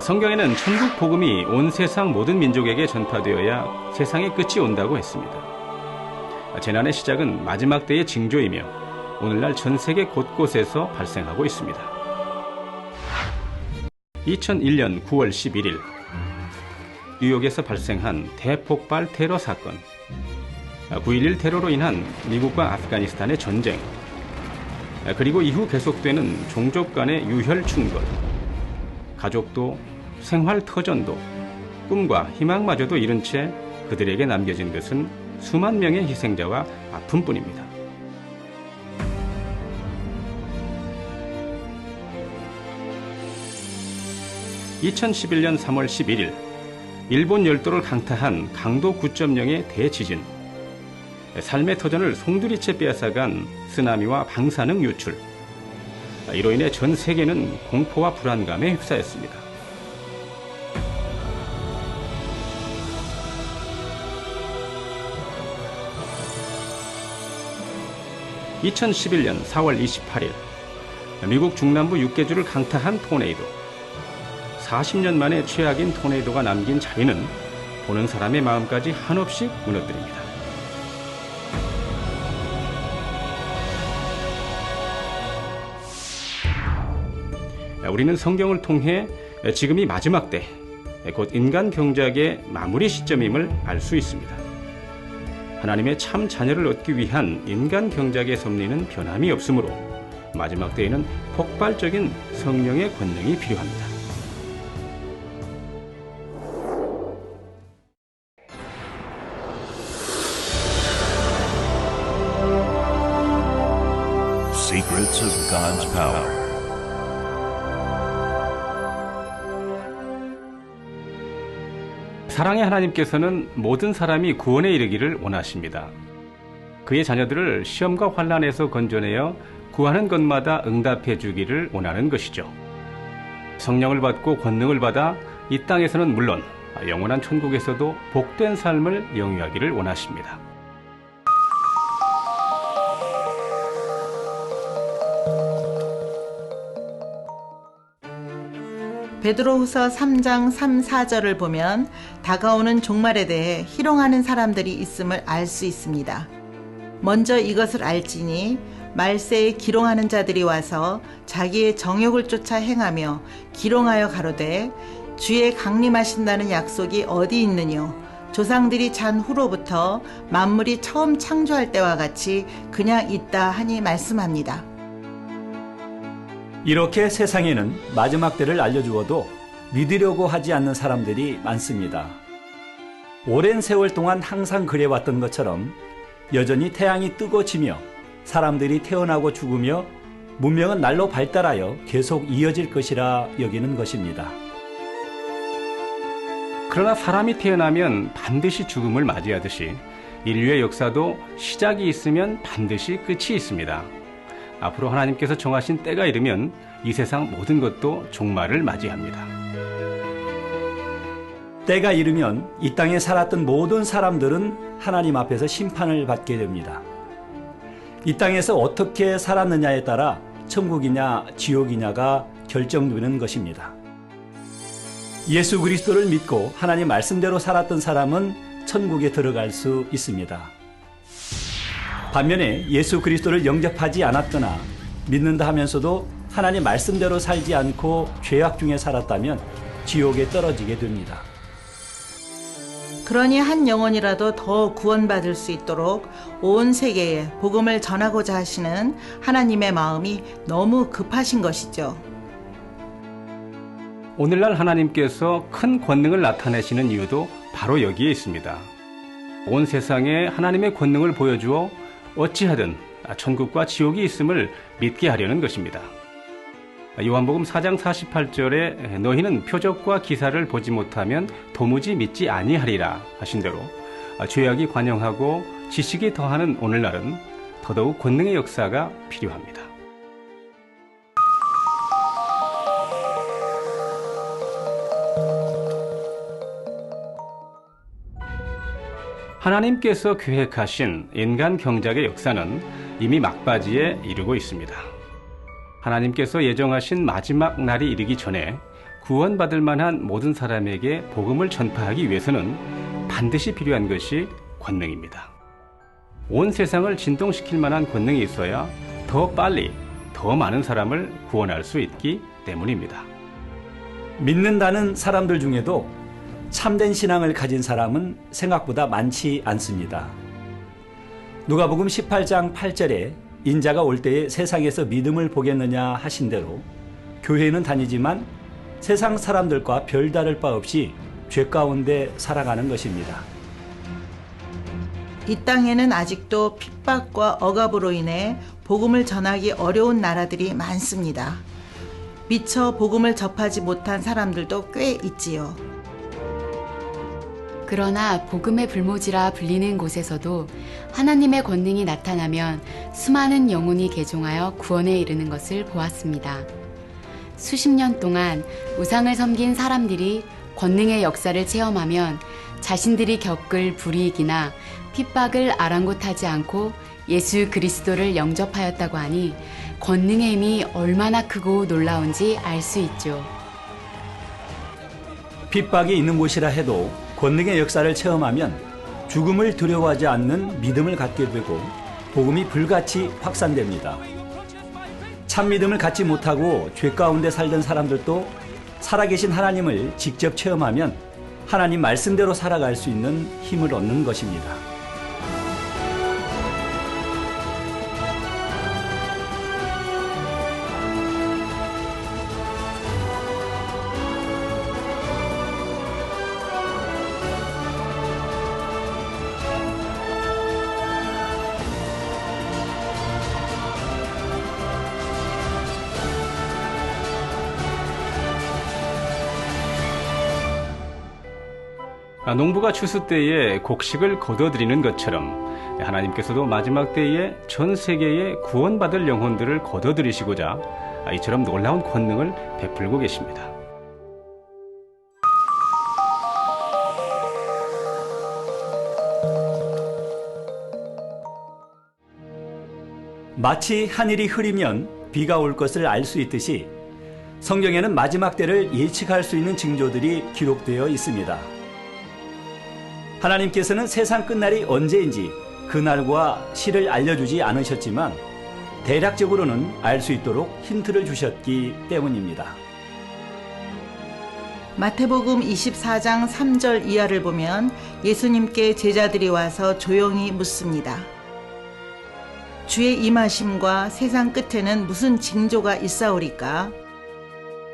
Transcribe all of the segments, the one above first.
성경에는 천국 복음이 온 세상 모든 민족에게 전파되어야 세상의 끝이 온다고 했습니다. 재난의 시작은 마지막 때의 징조이며 오늘날 전 세계 곳곳에서 발생하고 있습니다. 2001년 9월 11일 뉴욕에서 발생한 대폭발 테러 사건, 9.11 테러로 인한 미국과 아프가니스탄의 전쟁, 그리고 이후 계속되는 종족 간의 유혈 충돌, 가족도 생활 터전도 꿈과 희망마저도 잃은 채 그들에게 남겨진 것은 수만 명의 희생자와 아픔뿐입니다. (2011년 3월 11일) 일본 열도를 강타한 강도 9.0의 대지진, 삶의 터전을 송두리째 빼앗아간 쓰나미와 방사능 유출, 이로 인해 전 세계는 공포와 불안감에 휩싸였습니다. (2011년 4월 28일) 미국 중남부 6개주를 강타한 토네이도. 40년 만에 최악인 토네이도가 남긴 자위는 보는 사람의 마음까지 한없이 무너뜨립니다. 우리는 성경을 통해 지금이 마지막 때, 곧 인간 경작의 마무리 시점임을 알 수 있습니다. 하나님의 참 자녀를 얻기 위한 인간 경작의 섭리는 변함이 없으므로 마지막 때에는 폭발적인 성령의 권능이 필요합니다. Secrets of God's Power. 사랑의 하나님께서는 모든 사람이 구원에 이르기를 원하십니다. 그의 자녀들을 시험과 환난에서 건져내어 구하는 것마다 응답해 주기를 원하는 것이죠. 성령을 받고 권능을 받아 이 땅에서는 물론 영원한 천국에서도 복된 삶을 영위하기를 원하십니다. 베드로후서 3장 3, 4절을 보면 다가오는 종말에 대해 희롱하는 사람들이 있음을 알 수 있습니다. 먼저 이것을 알지니 말세에 기롱하는 자들이 와서 자기의 정욕을 쫓아 행하며 기롱하여 가로되 주의 강림하신다는 약속이 어디 있느뇨? 조상들이 잔 후로부터 만물이 처음 창조할 때와 같이 그냥 있다 하니 말씀합니다. 이렇게 세상에는 마지막 때를 알려주어도 믿으려고 하지 않는 사람들이 많습니다. 오랜 세월 동안 항상 그래왔던 것처럼 여전히 태양이 뜨고 지며 사람들이 태어나고 죽으며 문명은 날로 발달하여 계속 이어질 것이라 여기는 것입니다. 그러나 사람이 태어나면 반드시 죽음을 맞이하듯이 인류의 역사도 시작이 있으면 반드시 끝이 있습니다. 앞으로 하나님께서 정하신 때가 이르면 이 세상 모든 것도 종말을 맞이합니다. 때가 이르면 이 땅에 살았던 모든 사람들은 하나님 앞에서 심판을 받게 됩니다. 이 땅에서 어떻게 살았느냐에 따라 천국이냐 지옥이냐가 결정되는 것입니다. 예수 그리스도를 믿고 하나님 말씀대로 살았던 사람은 천국에 들어갈 수 있습니다. 반면에 예수 그리스도를 영접하지 않았거나 믿는다 하면서도 하나님 말씀대로 살지 않고 죄악 중에 살았다면 지옥에 떨어지게 됩니다. 그러니 한 영혼이라도 더 구원받을 수 있도록 온 세계에 복음을 전하고자 하시는 하나님의 마음이 너무 급하신 것이죠. 오늘날 하나님께서 큰 권능을 나타내시는 이유도 바로 여기에 있습니다. 온 세상에 하나님의 권능을 보여주어 어찌하든 천국과 지옥이 있음을 믿게 하려는 것입니다. 요한복음 4장 48절에 너희는 표적과 기사를 보지 못하면 도무지 믿지 아니하리라 하신 대로 죄악이 관영하고 지식이 더하는 오늘날은 더더욱 권능의 역사가 필요합니다. 하나님께서 계획하신 인간 경작의 역사는 이미 막바지에 이르고 있습니다. 하나님께서 예정하신 마지막 날이 이르기 전에 구원받을 만한 모든 사람에게 복음을 전파하기 위해서는 반드시 필요한 것이 권능입니다. 온 세상을 진동시킬 만한 권능이 있어야 더 빨리, 더 많은 사람을 구원할 수 있기 때문입니다. 믿는다는 사람들 중에도 참된 신앙을 가진 사람은 생각보다 많지 않습니다. 누가복음 18장 8절에 인자가 올 때에 세상에서 믿음을 보겠느냐 하신 대로 교회는 다니지만 세상 사람들과 별다를 바 없이 죄 가운데 살아가는 것입니다. 이 땅에는 아직도 핍박과 억압으로 인해 복음을 전하기 어려운 나라들이 많습니다. 미처 복음을 접하지 못한 사람들도 꽤 있지요. 그러나 복음의 불모지라 불리는 곳에서도 하나님의 권능이 나타나면 수많은 영혼이 개종하여 구원에 이르는 것을 보았습니다. 수십 년 동안 우상을 섬긴 사람들이 권능의 역사를 체험하면 자신들이 겪을 불이익이나 핍박을 아랑곳하지 않고 예수 그리스도를 영접하였다고 하니 권능의 힘이 얼마나 크고 놀라운지 알 수 있죠. 핍박이 있는 곳이라 해도 권능의 역사를 체험하면 죽음을 두려워하지 않는 믿음을 갖게 되고 복음이 불같이 확산됩니다. 참 믿음을 갖지 못하고 죄 가운데 살던 사람들도 살아계신 하나님을 직접 체험하면 하나님 말씀대로 살아갈 수 있는 힘을 얻는 것입니다. 농부가 추수 때에 곡식을 거둬들이는 것처럼 하나님께서도 마지막 때에 전 세계에 구원받을 영혼들을 거둬들이시고자 이처럼 놀라운 권능을 베풀고 계십니다. 마치 하늘이 흐리면 비가 올 것을 알 수 있듯이 성경에는 마지막 때를 예측할 수 있는 징조들이 기록되어 있습니다. 하나님께서는 세상 끝날이 언제인지 그날과 시를 알려주지 않으셨지만 대략적으로는 알 수 있도록 힌트를 주셨기 때문입니다. 마태복음 24장 3절 이하를 보면 예수님께 제자들이 와서 조용히 묻습니다. 주의 임하심과 세상 끝에는 무슨 징조가 있사오리까?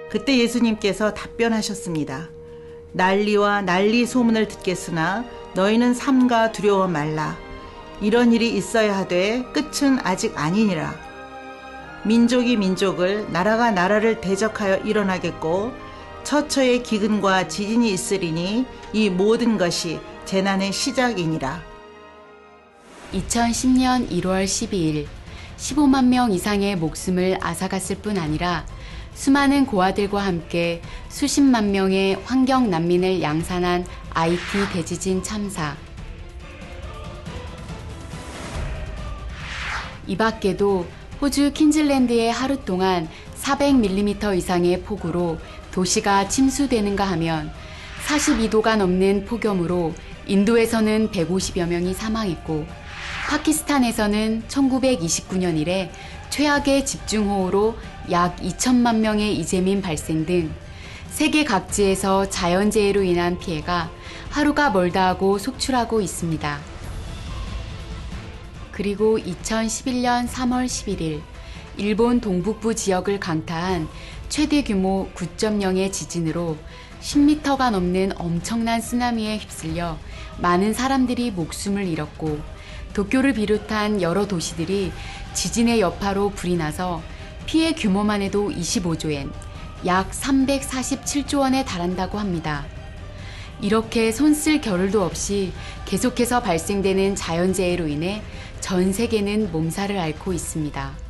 그때 예수님께서 답변하셨습니다. 난리와 난리 소문을 듣겠으나 너희는 삼가 두려워 말라. 이런 일이 있어야 하되 끝은 아직 아니니라. 민족이 민족을, 나라가 나라를 대적하여 일어나겠고 처처의 기근과 지진이 있으리니 이 모든 것이 재난의 시작이니라. 2010년 1월 12일 15만 명 이상의 목숨을 앗아갔을 뿐 아니라 수많은 고아들과 함께 수십만 명의 환경 난민을 양산한 IT 대지진 참사. 이 밖에도 호주 퀸즐랜드의 하루 동안 400mm 이상의 폭우로 도시가 침수되는가 하면 42도가 넘는 폭염으로 인도에서는 150여 명이 사망했고 파키스탄에서는 1929년 이래 최악의 집중호우로 약 2천만 명의 이재민 발생 등 세계 각지에서 자연재해로 인한 피해가 하루가 멀다 하고 속출하고 있습니다. 그리고 2011년 3월 11일 일본 동북부 지역을 강타한 최대 규모 9.0의 지진으로 10m가 넘는 엄청난 쓰나미에 휩쓸려 많은 사람들이 목숨을 잃었고 도쿄를 비롯한 여러 도시들이 지진의 여파로 불이 나서 피해 규모만 해도 25조엔, 약 347조 원에 달한다고 합니다. 이렇게 손쓸 겨를도 없이 계속해서 발생되는 자연재해로 인해 전 세계는 몸살을 앓고 있습니다.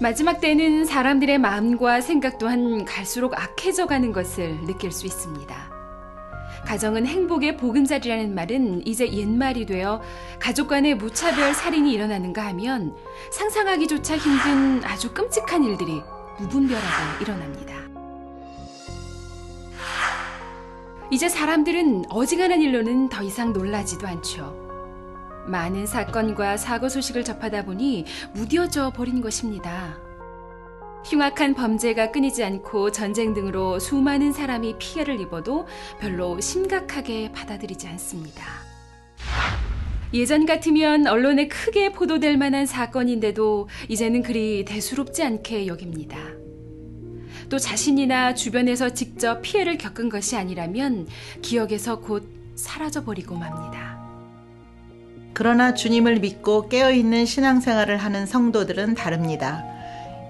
마지막 때는 사람들의 마음과 생각 또한 갈수록 악해져 가는 것을 느낄 수 있습니다. 가정은 행복의 보금자리라는 말은 이제 옛말이 되어 가족 간의 무차별 살인이 일어나는가 하면 상상하기조차 힘든 아주 끔찍한 일들이 무분별하게 일어납니다. 이제 사람들은 어지간한 일로는 더 이상 놀라지도 않죠. 많은 사건과 사고 소식을 접하다 보니 무뎌져 버린 것입니다. 흉악한 범죄가 끊이지 않고 전쟁 등으로 수많은 사람이 피해를 입어도 별로 심각하게 받아들이지 않습니다. 예전 같으면 언론에 크게 보도될 만한 사건인데도 이제는 그리 대수롭지 않게 여깁니다. 또 자신이나 주변에서 직접 피해를 겪은 것이 아니라면 기억에서 곧 사라져버리고 맙니다. 그러나 주님을 믿고 깨어있는 신앙생활을 하는 성도들은 다릅니다.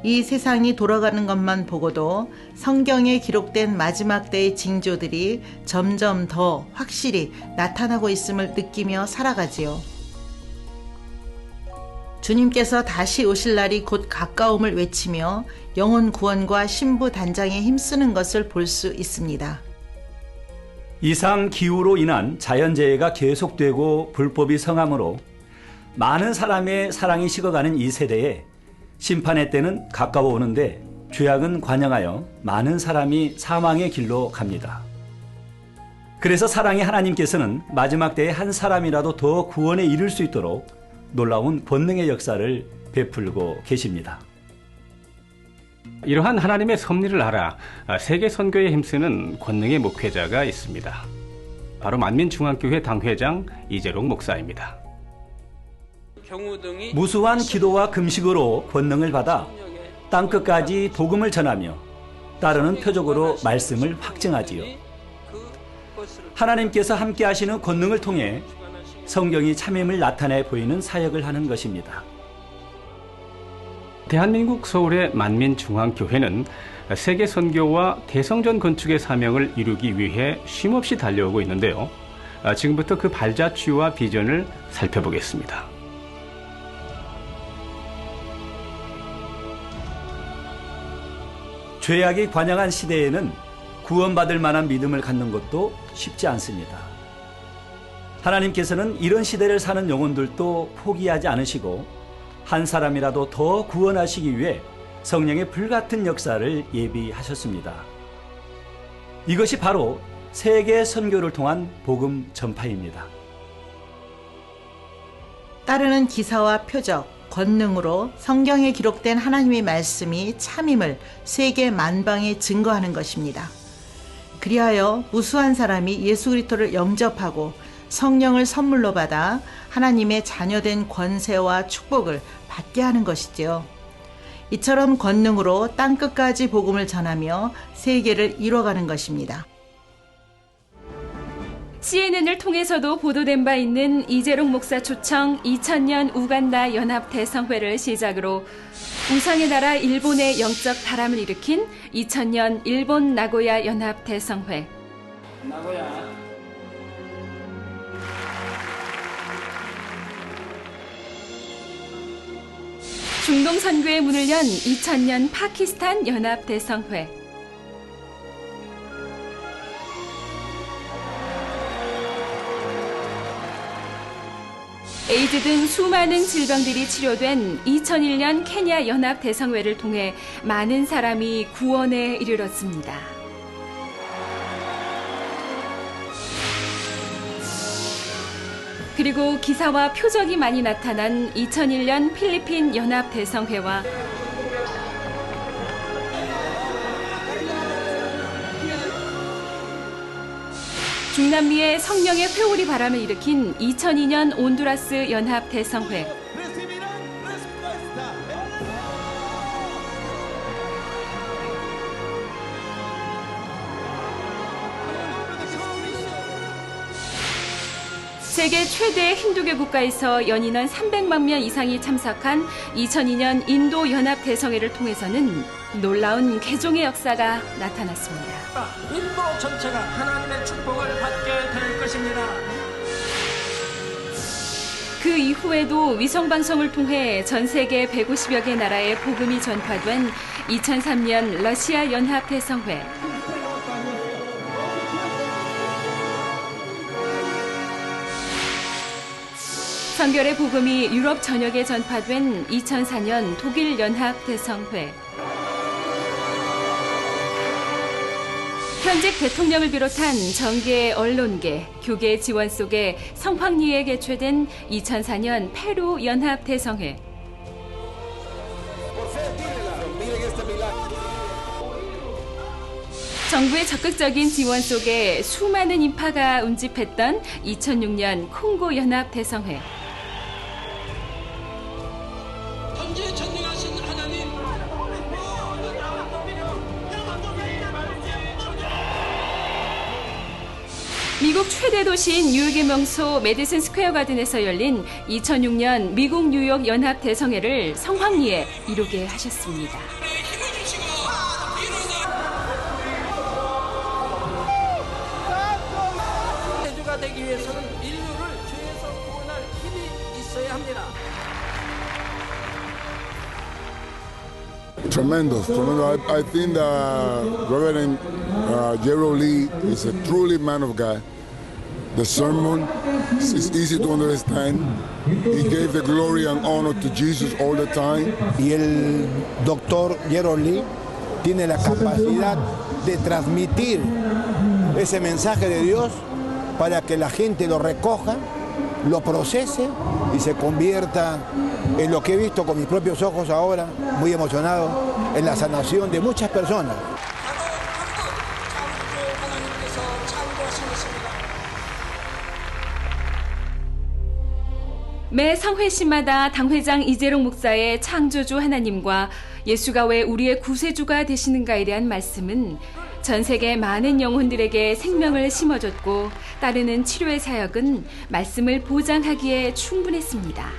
이 세상이 돌아가는 것만 보고도 성경에 기록된 마지막 때의 징조들이 점점 더 확실히 나타나고 있음을 느끼며 살아가지요. 주님께서 다시 오실 날이 곧 가까움을 외치며 영혼 구원과 신부 단장에 힘쓰는 것을 볼 수 있습니다. 이상 기후로 인한 자연재해가 계속되고 불법이 성함으로 많은 사람의 사랑이 식어가는 이 세대에 심판의 때는 가까워 오는데 죄악은 관영하여 많은 사람이 사망의 길로 갑니다. 그래서 사랑의 하나님께서는 마지막 때에 한 사람이라도 더 구원에 이를 수 있도록 놀라운 권능의 역사를 베풀고 계십니다. 이러한 하나님의 섭리를 알아 세계 선교에 힘쓰는 권능의 목회자가 있습니다. 바로 만민중앙교회 당회장 이재록 목사입니다. 무수한 기도와 금식으로 권능을 받아 땅끝까지 복음을 전하며 따르는 표적으로 말씀을 확증하지요. 하나님께서 함께 하시는 권능을 통해 성경이 참임을 나타내 보이는 사역을 하는 것입니다. 대한민국 서울의 만민중앙교회는 세계 선교와 대성전 건축의 사명을 이루기 위해 쉼없이 달려오고 있는데요. 지금부터 그 발자취와 비전을 살펴보겠습니다. 죄악이 관영한 시대에는 구원받을 만한 믿음을 갖는 것도 쉽지 않습니다. 하나님께서는 이런 시대를 사는 영혼들도 포기하지 않으시고 한 사람이라도 더 구원하시기 위해 성령의 불같은 역사를 예비하셨습니다. 이것이 바로 세계 선교를 통한 복음 전파입니다. 따르는 기사와 표적, 권능으로 성경에 기록된 하나님의 말씀이 참임을 세계 만방에 증거하는 것입니다. 그리하여 무수한 사람이 예수 그리스도를 영접하고 성령을 선물로 받아 하나님의 자녀된 권세와 축복을 받게 하는 것이지요. 이처럼 권능으로 땅끝까지 복음을 전하며 세계를 이뤄가는 것입니다. CNN을 통해서도 보도된 바 있는 이재록 목사 초청 2000년 우간다 연합 대성회를 시작으로 우상의 나라 일본의 영적 바람을 일으킨 2000년 일본 나고야 연합 대성회. 중동 선교의 문을 연 2000년 파키스탄 연합 대성회. 에이즈 등 수많은 질병들이 치료된 2001년 케냐 연합 대성회를 통해 많은 사람이 구원에 이르렀습니다. 그리고 기사와 표적이 많이 나타난 2001년 필리핀 연합 대성회와 중남미의 성령의 회오리 바람을 일으킨 2002년 온두라스 연합 대성회. 세계 최대 힌두교 국가에서 연인원 300만 명 이상이 참석한 2002년 인도 연합 대성회를 통해서는 놀라운 개종의 역사가 나타났습니다. 인도 전체가 하나님의 축복을 받게 될 것입니다. 그 이후에도 위성방송을 통해 전 세계 150여 개 나라에 복음이 전파된 2003년 러시아 연합 대성회. 성결의 복음이 유럽 전역에 전파된 2004년 독일 연합 대성회. 현직 대통령을 비롯한 정계, 언론계, 교계 지원 속에 성황리에 개최된 2004년 페루 연합 대성회. 정부의 적극적인 지원 속에 수많은 인파가 운집했던 2006년 콩고 연합 대성회. 미국 최대 도시인 뉴욕의 명소 메디슨 스퀘어 가든에서 열린 2006년 미국 뉴욕 연합 대성회를 성황리에 이루게 하셨습니다. 대주가 되기 위해서는 인류를 죄에서 구원할 힘이 있어야 합니다. Tremendous. I think that Reverend Gerald Lee is a truly man of God. The sermon is easy to understand. He gave the glory and honor to Jesus all the time. Y el doctor Gerald Lee tiene la capacidad de transmitir ese mensaje de Dios para que la gente lo recoja, lo procese y se convierta en lo que he visto con mis propios ojos ahora, muy emocionado, en la sanación de muchas personas. 매 성회시마다 당회장 이재룡 목사의 창조주 하나님과 예수가 왜 우리의 구세주가 되시는가에 대한 말씀은 전 세계 많은 영혼들에게 생명을 심어줬고 따르는 치료의 사역은 말씀을 보장하기에 충분했습니다.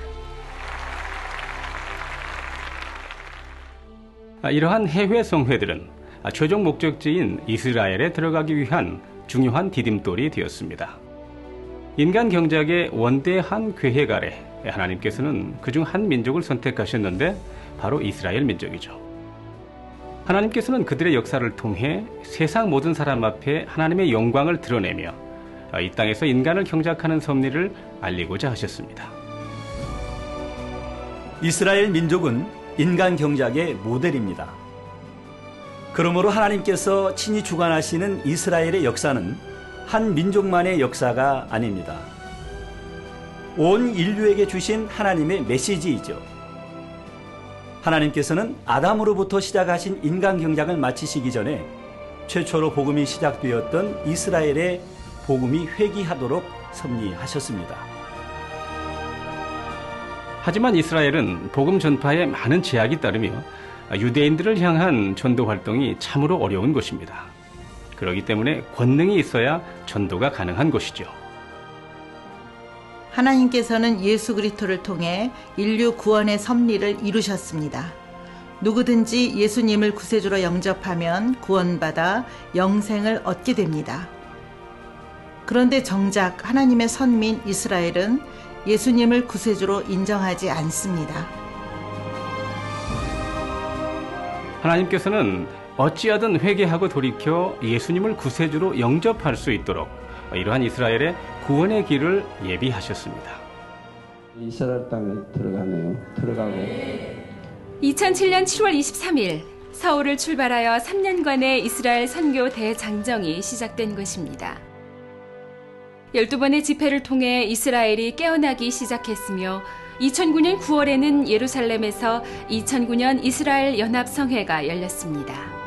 이러한 해외 성회들은 최종 목적지인 이스라엘에 들어가기 위한 중요한 디딤돌이 되었습니다. 인간 경작의 원대한 계획 아래 하나님께서는 그중 한 민족을 선택하셨는데 바로 이스라엘 민족이죠. 하나님께서는 그들의 역사를 통해 세상 모든 사람 앞에 하나님의 영광을 드러내며 이 땅에서 인간을 경작하는 섭리를 알리고자 하셨습니다. 이스라엘 민족은 인간 경작의 모델입니다. 그러므로 하나님께서 친히 주관하시는 이스라엘의 역사는 한 민족만의 역사가 아닙니다. 온 인류에게 주신 하나님의 메시지이죠. 하나님께서는 아담으로부터 시작하신 인간 경작을 마치시기 전에 최초로 복음이 시작되었던 이스라엘의 복음이 회귀하도록 섭리하셨습니다. 하지만 이스라엘은 복음 전파에 많은 제약이 따르며 유대인들을 향한 전도 활동이 참으로 어려운 것입니다. 그렇기 때문에 권능이 있어야 전도가 가능한 것이죠. 하나님께서는 예수 그리스도를 통해 인류 구원의 섭리를 이루셨습니다. 누구든지 예수님을 구세주로 영접하면 구원받아 영생을 얻게 됩니다. 그런데 정작 하나님의 선민 이스라엘은 예수님을 구세주로 인정하지 않습니다. 하나님께서는 어찌하든 회개하고 돌이켜 예수님을 구세주로 영접할 수 있도록 이러한 이스라엘의 구원의 길을 예비하셨습니다. 이스라엘 땅에 들어가고 2007년 7월 23일 서울을 출발하여 3년간의 이스라엘 선교 대장정이 시작된 것입니다. 12번의 집회를 통해 이스라엘이 깨어나기 시작했으며 2009년 9월에는 예루살렘에서 2009년 이스라엘 연합성회가 열렸습니다.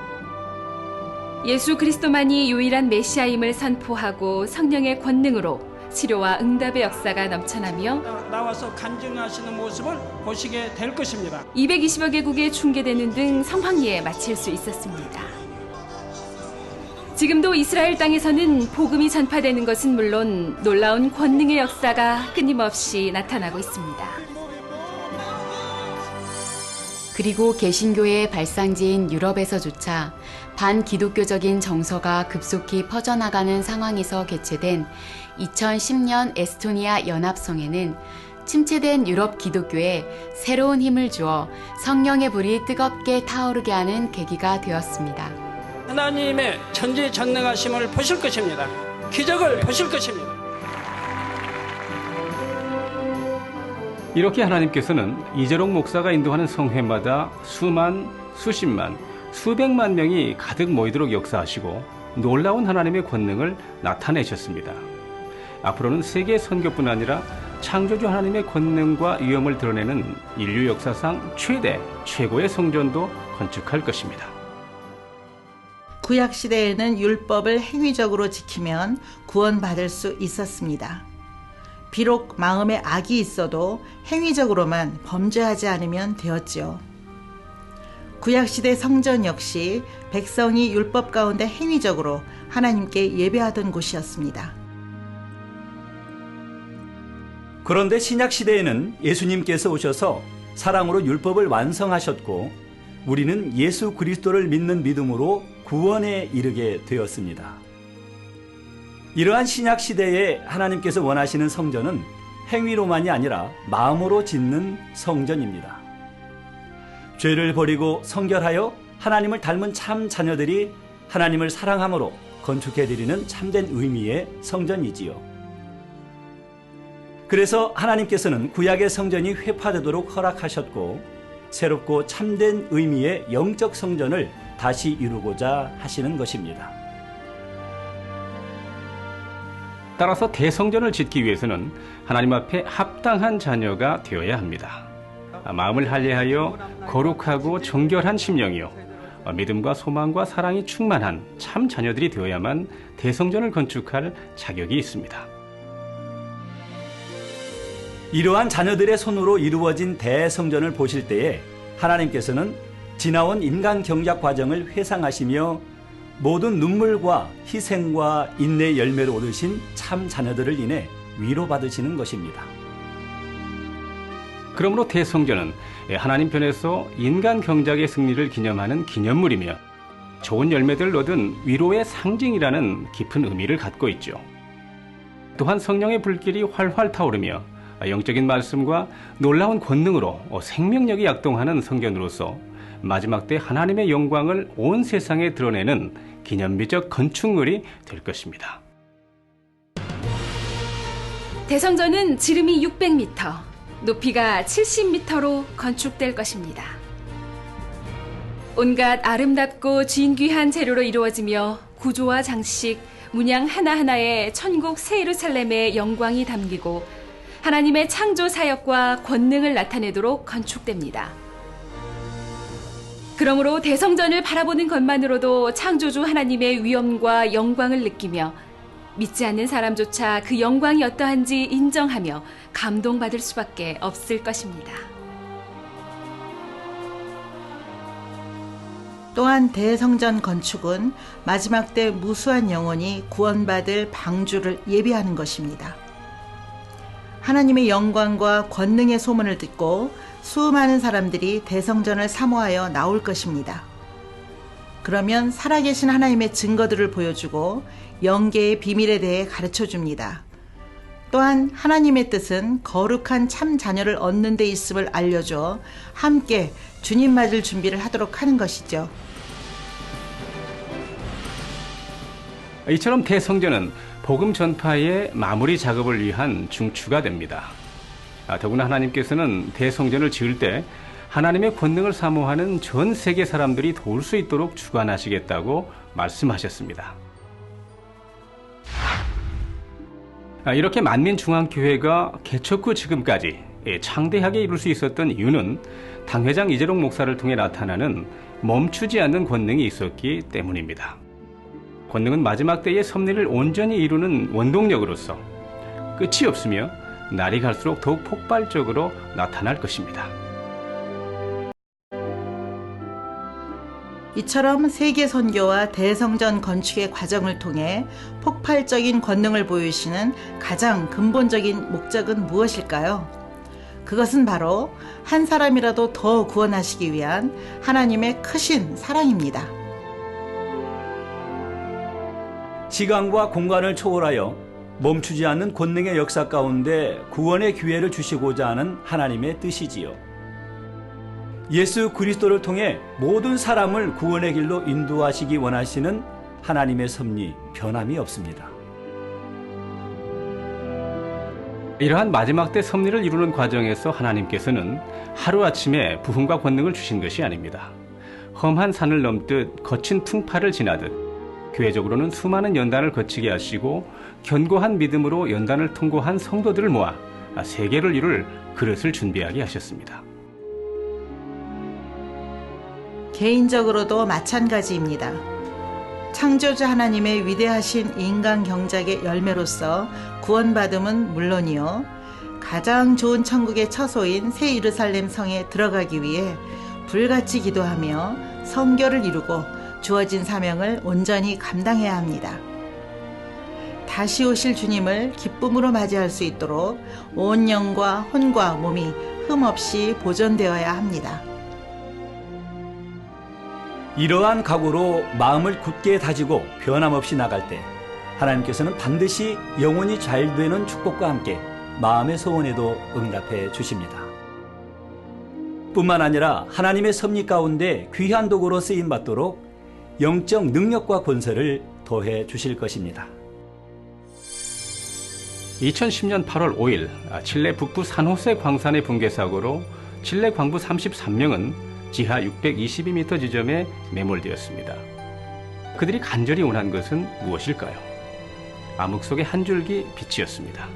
예수 그리스도만이 유일한 메시아임을 선포하고 성령의 권능으로 치료와 응답의 역사가 넘쳐나며 나와서 간증하시는 모습을 보시게 될 것입니다. 220여 개국에 중계되는 등 성황리에 마칠 수 있었습니다. 지금도 이스라엘 땅에서는 복음이 전파되는 것은 물론 놀라운 권능의 역사가 끊임없이 나타나고 있습니다. 그리고 개신교의 발상지인 유럽에서조차 반기독교적인 정서가 급속히 퍼져나가는 상황에서 개최된 2010년 에스토니아 연합성회는 침체된 유럽 기독교에 새로운 힘을 주어 성령의 불이 뜨겁게 타오르게 하는 계기가 되었습니다. 하나님의 천지전능하심을 보실 것입니다. 기적을 보실 것입니다. 이렇게 하나님께서는 이재록 목사가 인도하는 성회마다 수만, 수십만, 수백만 명이 가득 모이도록 역사하시고 놀라운 하나님의 권능을 나타내셨습니다. 앞으로는 세계 선교뿐 아니라 창조주 하나님의 권능과 위엄을 드러내는 인류 역사상 최고의 성전도 건축할 것입니다. 구약 시대에는 율법을 행위적으로 지키면 구원받을 수 있었습니다. 비록 마음에 악이 있어도 행위적으로만 범죄하지 않으면 되었지요. 구약시대 성전 역시 백성이 율법 가운데 행위적으로 하나님께 예배하던 곳이었습니다. 그런데 신약 시대에는 예수님께서 오셔서 사랑으로 율법을 완성하셨고 우리는 예수 그리스도를 믿는 믿음으로 구원에 이르게 되었습니다. 이러한 신약 시대에 하나님께서 원하시는 성전은 행위로만이 아니라 마음으로 짓는 성전입니다. 죄를 버리고 성결하여 하나님을 닮은 참 자녀들이 하나님을 사랑함으로 건축해드리는 참된 의미의 성전이지요. 그래서 하나님께서는 구약의 성전이 회파되도록 허락하셨고 새롭고 참된 의미의 영적 성전을 다시 이루고자 하시는 것입니다. 따라서 대성전을 짓기 위해서는 하나님 앞에 합당한 자녀가 되어야 합니다. 마음을 할례하여 거룩하고 정결한 심령이요 믿음과 소망과 사랑이 충만한 참 자녀들이 되어야만 대성전을 건축할 자격이 있습니다. 이러한 자녀들의 손으로 이루어진 대성전을 보실 때에 하나님께서는 지나온 인간 경작 과정을 회상하시며 모든 눈물과 희생과 인내의 열매를 얻으신 참 자녀들을 인해 위로받으시는 것입니다. 그러므로 대성전은 하나님 편에서 인간 경작의 승리를 기념하는 기념물이며 좋은 열매들을 얻은 위로의 상징이라는 깊은 의미를 갖고 있죠. 또한 성령의 불길이 활활 타오르며 영적인 말씀과 놀라운 권능으로 생명력이 약동하는 성전으로서 마지막 때 하나님의 영광을 온 세상에 드러내는 기념비적 건축물이 될 것입니다. 대성전은 지름이 600m, 높이가 70m로 건축될 것입니다. 온갖 아름답고 진귀한 재료로 이루어지며 구조와 장식, 문양 하나하나에 천국 새 예루살렘의 영광이 담기고 하나님의 창조 사역과 권능을 나타내도록 건축됩니다. 그러므로 대성전을 바라보는 것만으로도 창조주 하나님의 위엄과 영광을 느끼며 믿지 않는 사람조차 그 영광이 어떠한지 인정하며 감동받을 수밖에 없을 것입니다. 또한 대성전 건축은 마지막 때 무수한 영혼이 구원받을 방주를 예비하는 것입니다. 하나님의 영광과 권능의 소문을 듣고 수많은 사람들이 대성전을 사모하여 나올 것입니다. 그러면 살아계신 하나님의 증거들을 보여주고 영계의 비밀에 대해 가르쳐줍니다. 또한 하나님의 뜻은 거룩한 참 자녀를 얻는 데 있음을 알려줘 함께 주님 맞을 준비를 하도록 하는 것이죠. 이처럼 대성전은 복음 전파의 마무리 작업을 위한 중추가 됩니다. 더구나 하나님께서는 대성전을 지을 때 하나님의 권능을 사모하는 전 세계 사람들이 도울 수 있도록 주관하시겠다고 말씀하셨습니다. 이렇게 만민중앙교회가 개척 후 지금까지 창대하게 이룰 수 있었던 이유는 당회장 이재록 목사를 통해 나타나는 멈추지 않는 권능이 있었기 때문입니다. 권능은 마지막 때의 섭리를 온전히 이루는 원동력으로서 끝이 없으며 날이 갈수록 더욱 폭발적으로 나타날 것입니다. 이처럼 세계 선교와 대성전 건축의 과정을 통해 폭발적인 권능을 보이시는 가장 근본적인 목적은 무엇일까요? 그것은 바로 한 사람이라도 더 구원하시기 위한 하나님의 크신 사랑입니다. 시간과 공간을 초월하여 멈추지 않는 권능의 역사 가운데 구원의 기회를 주시고자 하는 하나님의 뜻이지요. 예수 그리스도를 통해 모든 사람을 구원의 길로 인도하시기 원하시는 하나님의 섭리 변함이 없습니다. 이러한 마지막 때 섭리를 이루는 과정에서 하나님께서는 하루아침에 부흥과 권능을 주신 것이 아닙니다. 험한 산을 넘듯 거친 풍파를 지나듯 교회적으로는 수많은 연단을 거치게 하시고 견고한 믿음으로 연단을 통과한 성도들을 모아 세계를 이룰 그릇을 준비하게 하셨습니다. 개인적으로도 마찬가지입니다. 창조주 하나님의 위대하신 인간 경작의 열매로서 구원받음은 물론이요, 가장 좋은 천국의 처소인 새 예루살렘 성에 들어가기 위해 불같이 기도하며 성결을 이루고 주어진 사명을 온전히 감당해야 합니다. 다시 오실 주님을 기쁨으로 맞이할 수 있도록 온 영과 혼과 몸이 흠없이 보존되어야 합니다. 이러한 각오로 마음을 굳게 다지고 변함없이 나갈 때 하나님께서는 반드시 영혼이 잘 되는 축복과 함께 마음의 소원에도 응답해 주십니다. 뿐만 아니라 하나님의 섭리 가운데 귀한 도구로 쓰임받도록 영적 능력과 권세를 더해 주실 것입니다. 2010년 8월 5일 칠레 북부 산호세 광산의 붕괴 사고로 칠레 광부 33명은 지하 622m 지점에 매몰되었습니다. 그들이 간절히 원한 것은 무엇일까요? 암흑 속의 한 줄기 빛이었습니다.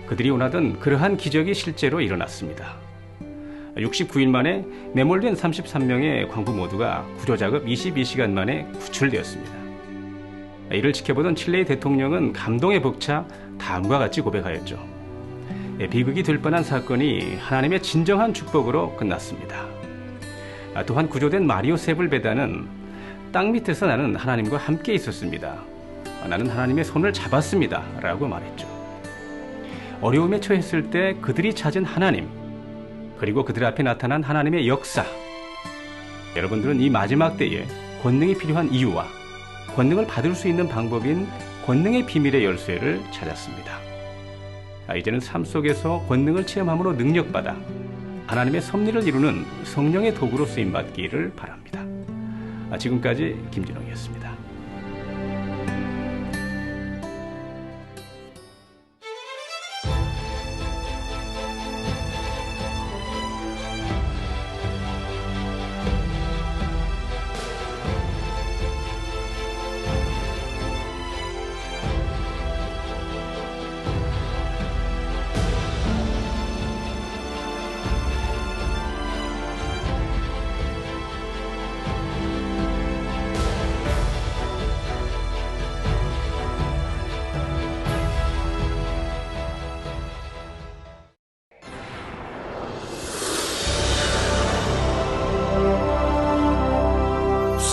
그들이 원하던 그러한 기적이 실제로 일어났습니다. 69일 만에 매몰된 33명의 광부 모두가 구조작업 22시간 만에 구출되었습니다. 이를 지켜보던 칠레의 대통령은 감동에 벅차 다음과 같이 고백하였죠. 비극이 될 뻔한 사건이 하나님의 진정한 축복으로 끝났습니다. 또한 구조된 마리오 세불베다는 땅 밑에서 나는 하나님과 함께 있었습니다. 나는 하나님의 손을 잡았습니다. 라고 말했죠. 어려움에 처했을 때 그들이 찾은 하나님, 그리고 그들 앞에 나타난 하나님의 역사. 여러분들은 이 마지막 때에 권능이 필요한 이유와 권능을 받을 수 있는 방법인 권능의 비밀의 열쇠를 찾았습니다. 이제는 삶 속에서 권능을 체험함으로 능력받아 하나님의 섭리를 이루는 성령의 도구로 쓰임받기를 바랍니다. 지금까지 김진홍이었습니다.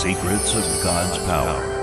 Secrets of God's Power.